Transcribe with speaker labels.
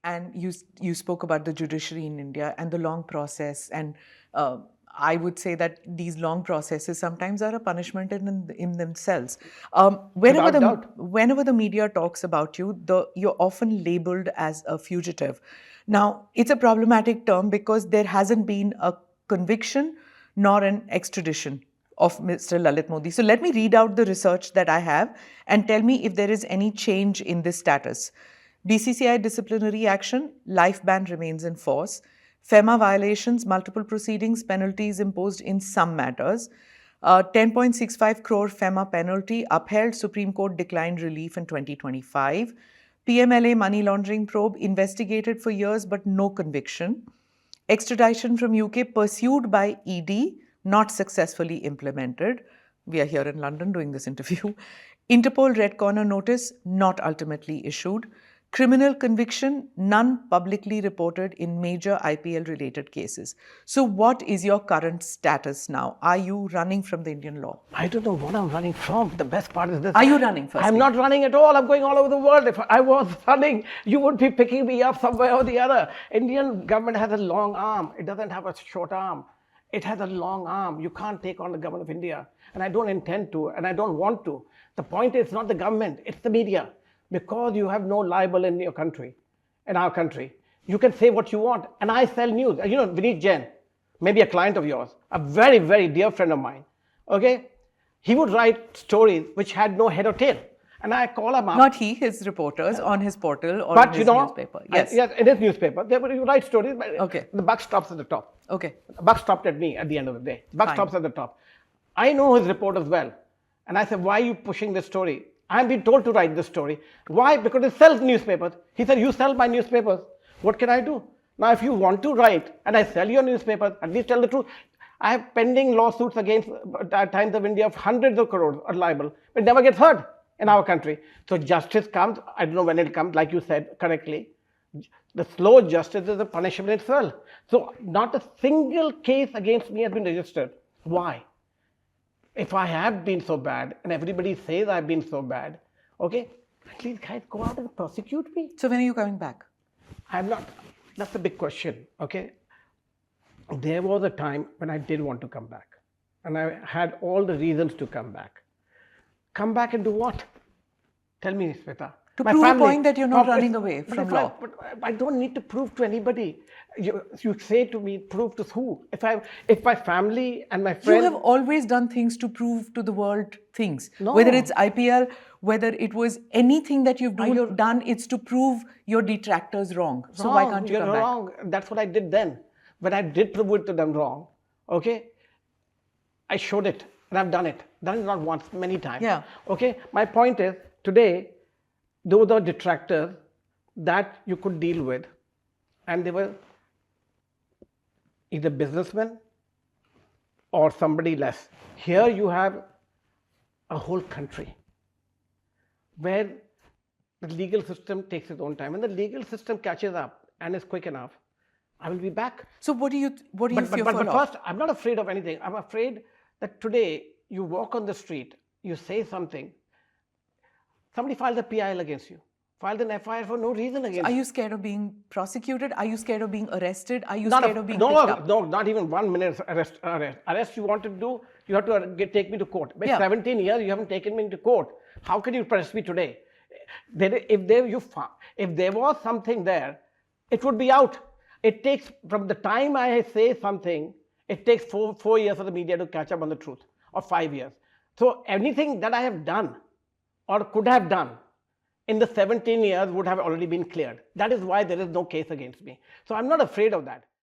Speaker 1: And you spoke about the judiciary in India and the long process. And I would say that these long processes sometimes are a punishment in themselves.
Speaker 2: Without doubt.
Speaker 1: Whenever the media talks about you, you're often labeled as a fugitive. Now, it's a problematic term because there hasn't been a conviction nor an extradition of Mr. Lalit Modi. So let me read out the research that I have and tell me if there is any change in this status. BCCI disciplinary action, life ban remains in force. FEMA violations, multiple proceedings, penalties imposed in some matters. 10.65 crore FEMA penalty upheld, Supreme Court declined relief in 2025. PMLA money laundering probe investigated for years but no conviction. Extradition from UK pursued by ED, not successfully implemented. We are here in London doing this interview. Interpol Red Corner notice, not ultimately issued. Criminal conviction, none publicly reported in major IPL-related cases. So what is your current status now? Are you running from the Indian law?
Speaker 2: I don't know what I'm running from. The best part is this.
Speaker 1: Are you running first?
Speaker 2: I'm not running at all. I'm going all over the world. If I was running, you would be picking me up somewhere or the other. Indian government has a long arm. It doesn't have a short arm. It has a long arm. You can't take on the government of India. And I don't intend to, and I don't want to. The point is not the government, it's the media. Because you have no libel in your country, in our country. You can say what you want. And I sell news. You know, Vineet Jain, maybe a client of yours, a very, very dear friend of mine, okay? He would write stories which had no head or tail. And I call him up.
Speaker 1: Not he, his reporters on his portal or in his newspaper. Yes.
Speaker 2: Yes, in his newspaper. They would write stories, but
Speaker 1: okay.
Speaker 2: The buck stops at the top.
Speaker 1: Okay.
Speaker 2: The buck stopped at me at the end of the day. The buck stops at the top. I know his reporters well. And I said, why are you pushing this story? I'm being told to write this story. Why? Because it sells newspapers. He said, you sell my newspapers. What can I do? Now, if you want to write and I sell your newspaper, at least tell the truth. I have pending lawsuits against Times of India of hundreds of crores of libel. It never gets heard in our country. So justice comes. I don't know when it comes, like you said correctly. The slow justice is a punishment itself. So not a single case against me has been registered. Why? If I have been so bad and everybody says I've been so bad, okay, at least guys go out and prosecute me.
Speaker 1: So when are you coming back?
Speaker 2: I'm not. That's a big question, okay? There was a time when I did want to come back. And I had all the reasons to come back. Come back and do what? Tell me, Sweta.
Speaker 1: To prove a point that you're not running away from law.
Speaker 2: But I don't need to prove to anybody. You say to me, prove to who? If my family and my friends...
Speaker 1: You have always done things to prove to the world things.
Speaker 2: No.
Speaker 1: Whether it's IPL, whether it was anything that you've done, it's to prove your detractors wrong. So why can't you come back?
Speaker 2: You're wrong. That's what I did then. When I did prove it to them wrong, okay, I showed it and I've done it. Done it not once, many times.
Speaker 1: Yeah.
Speaker 2: Okay, my point is, today, those are detractors that you could deal with, and they were either businessmen or somebody less. Here you have a whole country where the legal system takes its own time. When the legal system catches up and is quick enough, I will be back.
Speaker 1: So what do you fear for?
Speaker 2: But first, I'm not afraid of anything. I'm afraid that today you walk on the street, you say something, somebody files a PIL against you, filed an FIR for no reason against you.
Speaker 1: Are you scared of being prosecuted? Are you scared of being arrested? Are you scared of being picked up?
Speaker 2: No, not even 1 minute arrest. Arrest you want to do, you have to take me to court. But 17 years, you haven't taken me into court. How can you arrest me today? If there was something there, it would be out. It takes, from the time I say something, it takes 4 years for the media to catch up on the truth, or 5 years. So anything that I have done or could have done in the 17 years would have already been cleared. That is why there is no case against me. So I'm not afraid of that.